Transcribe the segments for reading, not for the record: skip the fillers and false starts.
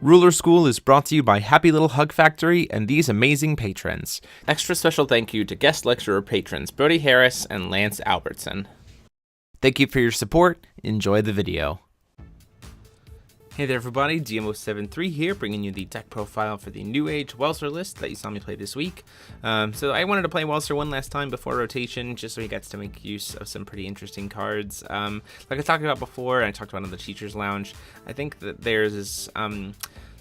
Ruler School is brought to you by Happy Little Hug Factory and these amazing patrons. Extra special thank you to guest lecturer patrons Brody Harris and Lance Albertson. Thank you for your support. Enjoy the video. Hey there everybody, DMO73 here, bringing you the deck profile for the New Age Welser list that you saw me play this week. So I wanted to play Welser one last time before rotation, just so he gets to make use of some pretty interesting cards. Like I talked about before, and I talked about in the Teacher's Lounge, I think that there's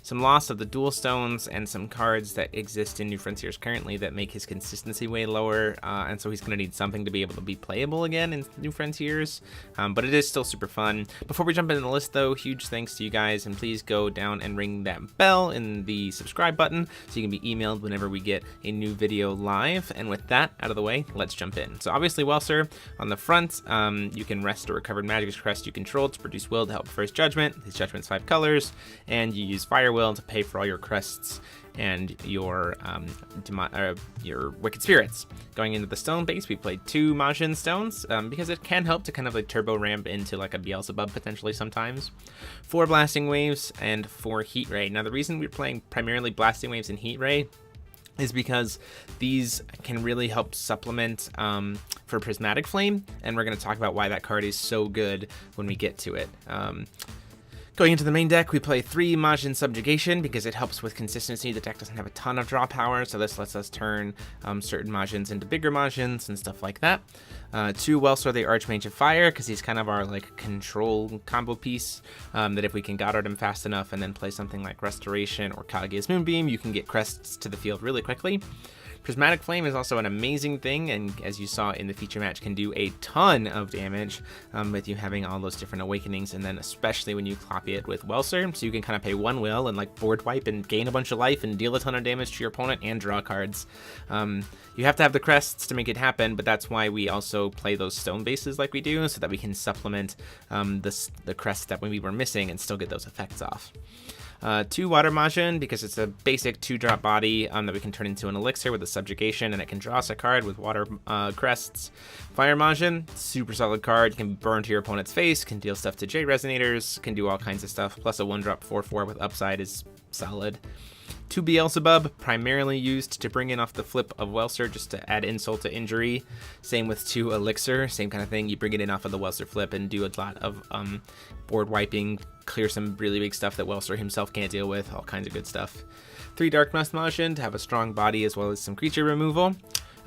some loss of the dual stones and some cards that exist in New Frontiers currently that make his consistency way lower, and so he's going to need something to be able to be playable again in New Frontiers, but it is still super fun. Before we jump into the list though, huge thanks to you guys, and please go down and ring that bell in the subscribe button so you can be emailed whenever we get a new video live. And with that out of the way, let's jump in. So obviously Welser on the front, you can rest a recovered Magic's crest you control to produce will to help First Judgment. His Judgment's 5 colors, and you use Fire Will to pay for all your crests and your Wicked Spirits. Going into the stone base, we played 2 Majin stones because it can help to kind of like turbo ramp into like a Beelzebub potentially sometimes. 4 Blasting Waves and 4 Heat Ray. Now the reason we're playing primarily Blasting Waves and Heat Ray is because these can really help supplement for Prismatic Flame, and we're going to talk about why that card is so good when we get to it. Going into the main deck, we play 3 Majin Subjugation because it helps with consistency. The deck doesn't have a ton of draw power, so this lets us turn certain Majins into bigger Majins and stuff like that. 2 Welser the Archmage of Fire because he's kind of our like control combo piece, that if we can Goddard him fast enough and then play something like Restoration or Kaguya's Moonbeam, you can get crests to the field really quickly. Prismatic Flame is also an amazing thing, and as you saw in the feature match, can do a ton of damage with you having all those different awakenings, and then especially when you copy it with Welser, so you can kind of pay 1 will and like board wipe and gain a bunch of life and deal a ton of damage to your opponent and draw cards. You have to have the crests to make it happen, but that's why we also play those stone bases like we do, so that we can supplement the crests that we were missing and still get those effects off. 2 Water Majin because it's a basic 2-drop body that we can turn into an elixir with a subjugation, and it can draw us a card with water crests. Fire Majin, super solid card, can burn to your opponent's face, can deal stuff to J Resonators, can do all kinds of stuff, plus a 1-drop 4/4 with upside is solid. 2 Beelzebub, primarily used to bring in off the flip of Welser just to add insult to injury. Same with 2 Elixir, same kind of thing. You bring it in off of the Welser flip and do a lot of board wiping, clear some really big stuff that Welser himself can't deal with, all kinds of good stuff. 3 Dark Must Majin to have a strong body as well as some creature removal.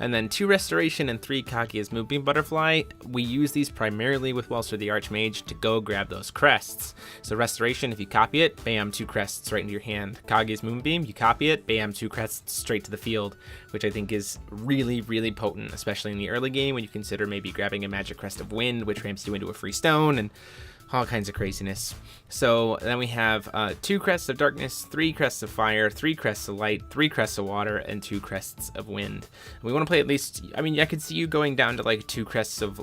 And then 2 Restoration and 3 Kaguya's Moonbeam Butterfly. We use these primarily with Welser the Archmage to go grab those crests. So Restoration, if you copy it, bam, 2 crests right into your hand. Kaguya's Moonbeam, you copy it, bam, 2 crests straight to the field, which I think is really, really potent, especially in the early game when you consider maybe grabbing a Magic Crest of Wind, which ramps you into a free stone, and all kinds of craziness. So then we have 2 Crests of Darkness, 3 Crests of Fire, 3 Crests of Light, 3 Crests of Water, and 2 Crests of Wind. And we want to play at least, I mean, I could see you going down to like 2 Crests of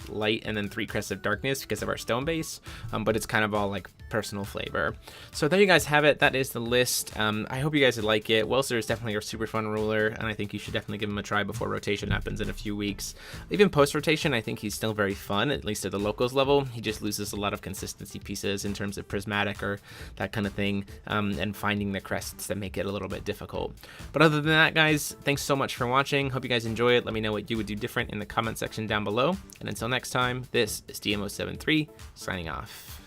Light and then 3 Crests of Darkness because of our stone base, but it's kind of all like personal flavor. So there you guys have it. That is the list. I hope you guys would like it. Welser is definitely a super fun ruler, and I think you should definitely give him a try before rotation happens in a few weeks. Even post-rotation, I think he's still very fun, at least at the locals level. He just loses a lot of consistency pieces in terms of prismatic or that kind of thing, and finding the crests that make it a little bit difficult. But other than that, guys, thanks so much for watching. Hope you guys enjoy it. Let me know what you would do different in the comment section down below. And until next time, this is DMO73 signing off.